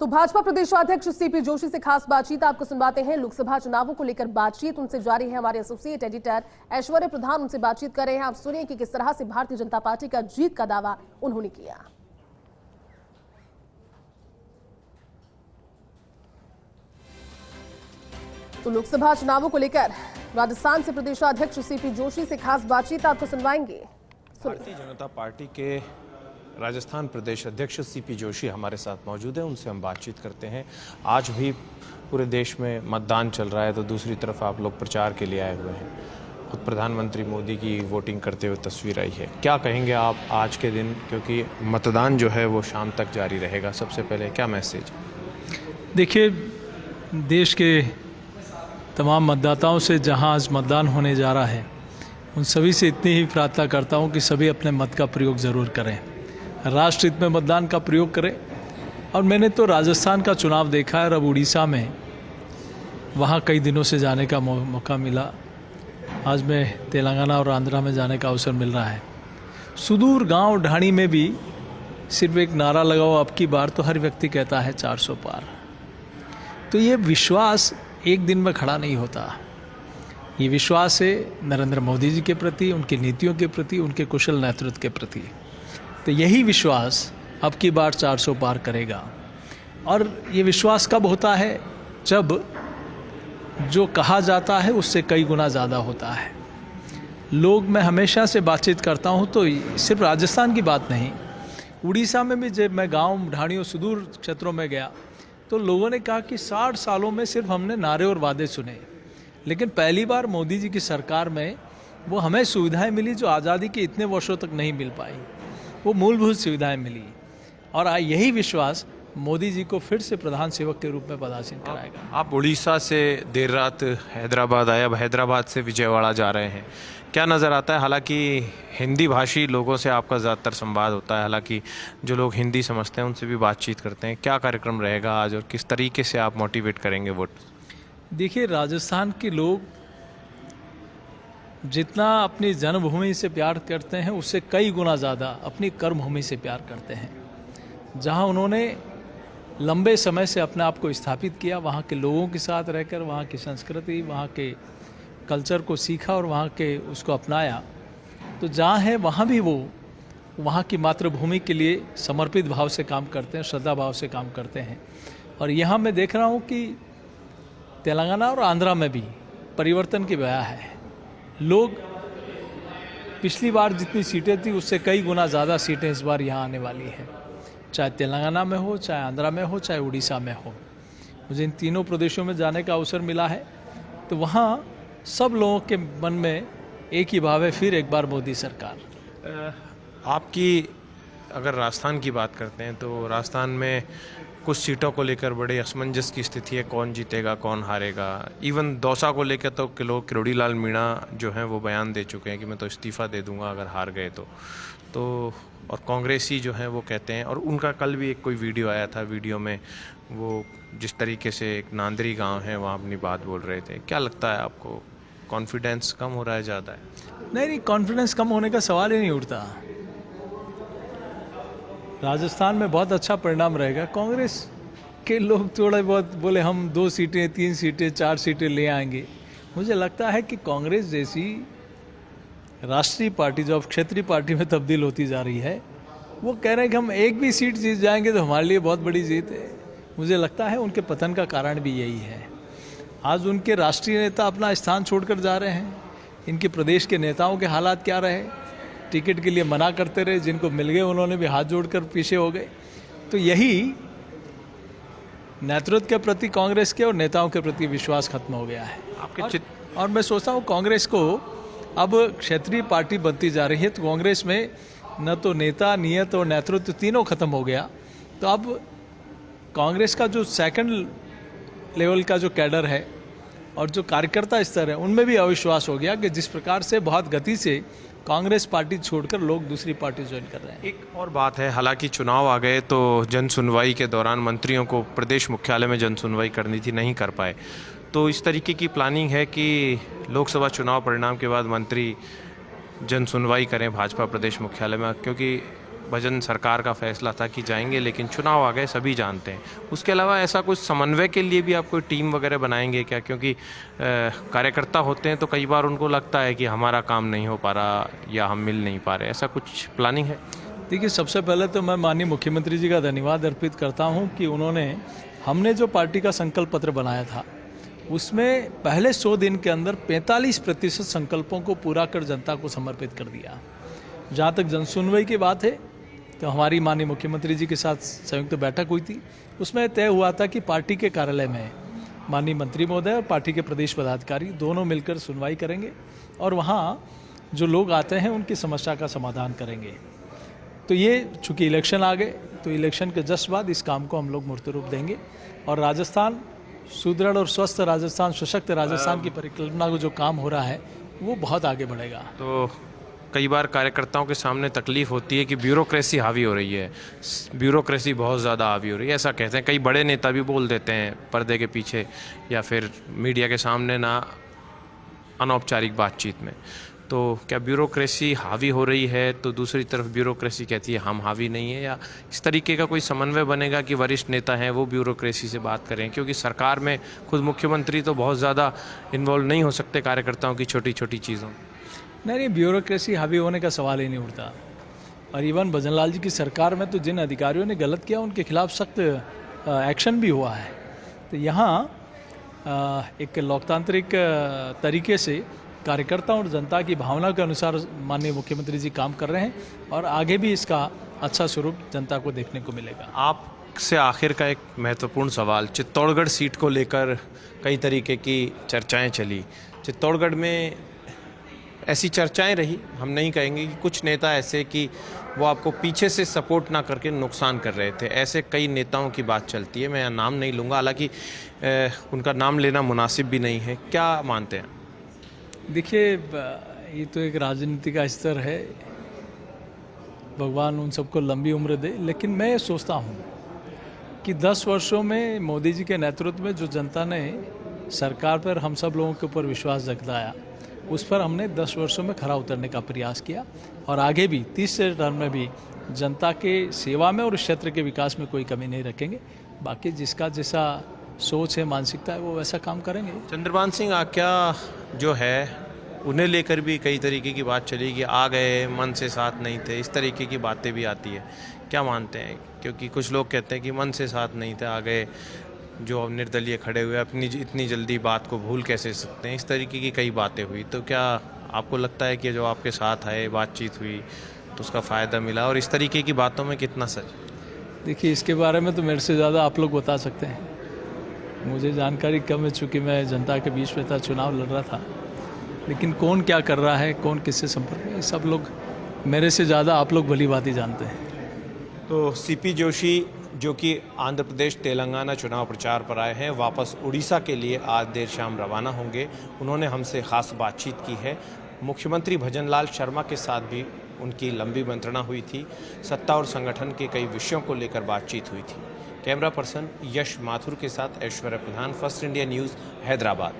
तो भाजपा प्रदेशाध्यक्ष सीपी जोशी से खास बातचीत आपको सुनवाते हैं। लोकसभा चुनावों को लेकर बातचीत उनसे जारी है। हमारे एसोसिएट एडिटर ऐश्वर्य प्रधान उनसे बातचीत कर रहे हैं। आप सुनिए कि किस तरह से भारतीय जनता पार्टी का जीत का दावा उन्होंने किया। तो लोकसभा चुनावों को लेकर राजस्थान से प्रदेशाध्यक्ष सीपी जोशी से खास बातचीत आपको सुनवाएंगे। भारतीय जनता पार्टी के राजस्थान प्रदेश अध्यक्ष सीपी जोशी हमारे साथ मौजूद हैं, उनसे हम बातचीत करते हैं। आज भी पूरे देश में मतदान चल रहा है, तो दूसरी तरफ आप लोग प्रचार के लिए आए हुए हैं। खुद प्रधानमंत्री मोदी की वोटिंग करते हुए तस्वीर आई है, क्या कहेंगे आप आज के दिन, क्योंकि मतदान जो है वो शाम तक जारी रहेगा? सबसे पहले क्या मैसेज? देखिए, देश के तमाम मतदाताओं से जहां आज मतदान होने जा रहा है, उन सभी से इतनी ही प्रार्थना करता हूं कि सभी अपने मत का प्रयोग ज़रूर करें, राष्ट्र हित में मतदान का प्रयोग करें। और मैंने तो राजस्थान का चुनाव देखा है और अब उड़ीसा में वहाँ कई दिनों से जाने का मौका मिला। आज मैं तेलंगाना और आंध्रा में जाने का अवसर मिल रहा है। सुदूर गांव ढाणी में भी सिर्फ एक नारा लगाओ अब की बार, तो हर व्यक्ति कहता है 400 पार। तो ये विश्वास एक दिन में खड़ा नहीं होता। ये विश्वास है नरेंद्र मोदी जी के प्रति, उनकी नीतियों के प्रति, उनके कुशल नेतृत्व के प्रति। तो यही विश्वास अब की बार 400 पार करेगा। और ये विश्वास कब होता है? जब जो कहा जाता है उससे कई गुना ज़्यादा होता है। लोग, मैं हमेशा से बातचीत करता हूँ, तो सिर्फ राजस्थान की बात नहीं, उड़ीसा में भी जब मैं गांव ढाणियों सुदूर क्षेत्रों में गया तो लोगों ने कहा कि 60 सालों में सिर्फ हमने नारे और वादे सुने, लेकिन पहली बार मोदी जी की सरकार में वो हमें सुविधाएं मिली जो आज़ादी के इतने वर्षों तक नहीं मिल पाई। वो मूलभूत सुविधाएं मिली और यही विश्वास मोदी जी को फिर से प्रधान सेवक के रूप में पदासीन कराएगा। आप उड़ीसा से देर रात हैदराबाद आए, अब हैदराबाद से विजयवाड़ा जा रहे हैं, क्या नज़र आता है? हालांकि हिंदी भाषी लोगों से आपका ज़्यादातर संवाद होता है, हालांकि जो लोग हिंदी समझते हैं उनसे भी बातचीत करते हैं। क्या कार्यक्रम रहेगा आज और किस तरीके से आप मोटिवेट करेंगे वोट? देखिए, राजस्थान के लोग जितना अपनी जन्मभूमि से प्यार करते हैं उससे कई गुना ज़्यादा अपनी कर्मभूमि से प्यार करते हैं। जहां उन्होंने लंबे समय से अपने आप को स्थापित किया, वहां के लोगों के साथ रहकर वहां की संस्कृति, वहां के कल्चर को सीखा और वहां के उसको अपनाया, तो जहां है वहां भी वो वहां की मातृभूमि के लिए समर्पित भाव से काम करते हैं, श्रद्धा भाव से काम करते हैं। और यहाँ मैं देख रहा हूँ कि तेलंगाना और आंध्रा में भी परिवर्तन की बया है। लोग पिछली बार जितनी सीटें थी उससे कई गुना ज़्यादा सीटें इस बार यहाँ आने वाली है, चाहे तेलंगाना में हो, चाहे आंध्रा में हो, चाहे उड़ीसा में हो। मुझे इन तीनों प्रदेशों में जाने का अवसर मिला है, तो वहाँ सब लोगों के मन में एक ही भाव है, फिर एक बार मोदी सरकार। आपकी अगर राजस्थान की बात करते हैं तो राजस्थान में कुछ सीटों को लेकर बड़े असमंजस की स्थिति है, कौन जीतेगा कौन हारेगा। इवन दौसा को लेकर तो किरोड़ी लाल मीणा जो हैं वो बयान दे चुके हैं कि मैं तो इस्तीफ़ा दे दूंगा अगर हार गए तो और कांग्रेसी जो हैं वो कहते हैं, और उनका कल भी एक कोई वीडियो आया था, वीडियो में वो जिस तरीके से एक नांदरी गांव है वहाँ अपनी बात बोल रहे थे। क्या लगता है आपको, कॉन्फिडेंस कम हो रहा है, ज़्यादा है? नहीं, कॉन्फिडेंस कम होने का सवाल ही नहीं उठता। राजस्थान में बहुत अच्छा परिणाम रहेगा। कांग्रेस के लोग थोड़े बहुत बोले हम 2 सीटें, 3 सीटें, 4 सीटें ले आएंगे। मुझे लगता है कि कांग्रेस जैसी राष्ट्रीय पार्टी जो अब क्षेत्रीय पार्टी में तब्दील होती जा रही है, वो कह रहे हैं कि हम एक भी सीट जीत जाएंगे तो हमारे लिए बहुत बड़ी जीत है। मुझे लगता है उनके पतन का कारण भी यही है। आज उनके राष्ट्रीय नेता अपना स्थान छोड़कर जा रहे हैं। इनके प्रदेश के नेताओं के हालात क्या रहे? टिकट के लिए मना करते रहे, जिनको मिल गए उन्होंने भी हाथ जोड़कर पीछे हो गए। तो यही नेतृत्व के प्रति कांग्रेस के और नेताओं के प्रति विश्वास खत्म हो गया है। और मैं सोचता हूँ कांग्रेस को अब क्षेत्रीय पार्टी बनती जा रही है, तो कांग्रेस में न तो नेता, नियत और नेतृत्व तीनों खत्म हो गया। तो अब कांग्रेस का जो सेकंड लेवल का जो कैडर है और जो कार्यकर्ता स्तर है, उनमें भी अविश्वास हो गया कि जिस प्रकार से बहुत गति से कांग्रेस पार्टी छोड़कर लोग दूसरी पार्टी ज्वाइन कर रहे हैं। एक और बात है, हालांकि चुनाव आ गए तो जन सुनवाई के दौरान मंत्रियों को प्रदेश मुख्यालय में जन सुनवाई करनी थी, नहीं कर पाए। तो इस तरीके की प्लानिंग है कि लोकसभा चुनाव परिणाम के बाद मंत्री जन सुनवाई करें भाजपा प्रदेश मुख्यालय में, क्योंकि भजन सरकार का फैसला था कि जाएंगे, लेकिन चुनाव आ गए, सभी जानते हैं। उसके अलावा ऐसा कुछ समन्वय के लिए भी आप कोई टीम वगैरह बनाएंगे क्या? क्योंकि कार्यकर्ता होते हैं तो कई बार उनको लगता है कि हमारा काम नहीं हो पा रहा या हम मिल नहीं पा रहे, ऐसा कुछ प्लानिंग है? देखिए, सबसे पहले तो मैं माननीय मुख्यमंत्री जी का धन्यवाद अर्पित करता हूं कि हमने जो पार्टी का संकल्प पत्र बनाया था उसमें पहले 100 दिन के अंदर 45% संकल्पों को पूरा कर जनता को समर्पित कर दिया। जहाँ तक जनसुनवाई की बात है तो हमारी माननीय मुख्यमंत्री जी के साथ संयुक्त बैठक हुई थी, उसमें तय हुआ था कि पार्टी के कार्यालय में माननीय मंत्री महोदय और पार्टी के प्रदेश पदाधिकारी दोनों मिलकर सुनवाई करेंगे और वहाँ जो लोग आते हैं उनकी समस्या का समाधान करेंगे। तो ये चूँकि इलेक्शन आ गए तो इलेक्शन के जस्ट बाद इस काम को हम लोग मूर्त रूप देंगे और राजस्थान सुदृढ़ और स्वस्थ राजस्थान, सशक्त राजस्थान की परिकल्पना को जो काम हो रहा है वो बहुत आगे बढ़ेगा। तो कई बार कार्यकर्ताओं के सामने तकलीफ होती है कि ब्यूरोक्रेसी हावी हो रही है, ब्यूरोक्रेसी बहुत ज़्यादा हावी हो रही है, ऐसा कहते हैं। कई बड़े नेता भी बोल देते हैं पर्दे के पीछे या फिर मीडिया के सामने, ना अनौपचारिक बातचीत में। तो क्या ब्यूरोक्रेसी हावी हो रही है तो दूसरी तरफ ब्यूरोक्रेसी कहती है हम हावी नहीं है, या इस तरीके का कोई समन्वय बनेगा कि वरिष्ठ नेता हैं वो ब्यूरोक्रेसी से बात करें? क्योंकि सरकार में खुद मुख्यमंत्री तो बहुत ज़्यादा इन्वॉल्व नहीं हो सकते कार्यकर्ताओं की छोटी छोटी चीज़ों। नहीं, ब्यूरोक्रेसी हावी होने का सवाल ही नहीं उठता। और इवन भजनलाल जी की सरकार में तो जिन अधिकारियों ने गलत किया उनके खिलाफ सख्त एक्शन भी हुआ है। तो यहाँ एक लोकतांत्रिक तरीके से कार्यकर्ता और जनता की भावना के अनुसार माननीय मुख्यमंत्री जी काम कर रहे हैं और आगे भी इसका अच्छा स्वरूप जनता को देखने को मिलेगा। आपसे आखिर का एक महत्वपूर्ण सवाल, चित्तौड़गढ़ सीट को लेकर कई तरीके की चर्चाएं चली। चित्तौड़गढ़ में ऐसी चर्चाएं रही, हम नहीं कहेंगे कि कुछ नेता ऐसे कि वो आपको पीछे से सपोर्ट ना करके नुकसान कर रहे थे, ऐसे कई नेताओं की बात चलती है। मैं नाम नहीं लूँगा, हालांकि उनका नाम लेना मुनासिब भी नहीं है। क्या मानते हैं? देखिए, ये तो एक राजनीति का स्तर है, भगवान उन सबको लंबी उम्र दे। लेकिन मैं सोचता हूँ कि 10 वर्षों में मोदी जी के नेतृत्व में जो जनता ने सरकार पर हम सब लोगों के ऊपर विश्वास जताया, उस पर हमने 10 वर्षों में खरा उतरने का प्रयास किया और आगे भी 30 टर्म में भी जनता के सेवा में और क्षेत्र के विकास में कोई कमी नहीं रखेंगे। बाकी जिसका जैसा सोच है, मानसिकता है, वो वैसा काम करेंगे। चंद्रभान सिंह आक्या जो है उन्हें लेकर भी कई तरीके की बात चली कि आ गए, मन से साथ नहीं थे, इस तरीके की बातें भी आती है। क्या मानते हैं? क्योंकि कुछ लोग कहते हैं कि मन से साथ नहीं थे, आ गए, जो निर्दलीय खड़े हुए अपनी इतनी जल्दी बात को भूल कैसे सकते हैं, इस तरीके की कई बातें हुई। तो क्या आपको लगता है कि जो आपके साथ आए, बातचीत हुई तो उसका फ़ायदा मिला, और इस तरीके की बातों में कितना सच? देखिए, इसके बारे में तो मेरे से ज़्यादा आप लोग बता सकते हैं। मुझे जानकारी कम है, चूँकि मैं जनता के बीच में था, चुनाव लड़ रहा था। लेकिन कौन क्या कर रहा है, कौन किससे संपर्क में, सब लोग मेरे से ज़्यादा आप लोग भली बात ही जानते हैं। तो सीपी जोशी जो कि आंध्र प्रदेश तेलंगाना चुनाव प्रचार पर आए हैं, वापस उड़ीसा के लिए आज देर शाम रवाना होंगे। उन्होंने हमसे खास बातचीत की है। मुख्यमंत्री भजनलाल शर्मा के साथ भी उनकी लंबी मंत्रणा हुई थी। सत्ता और संगठन के कई विषयों को लेकर बातचीत हुई थी। कैमरा पर्सन यश माथुर के साथ ऐश्वर्या प्रधान, फर्स्ट इंडिया न्यूज़, हैदराबाद।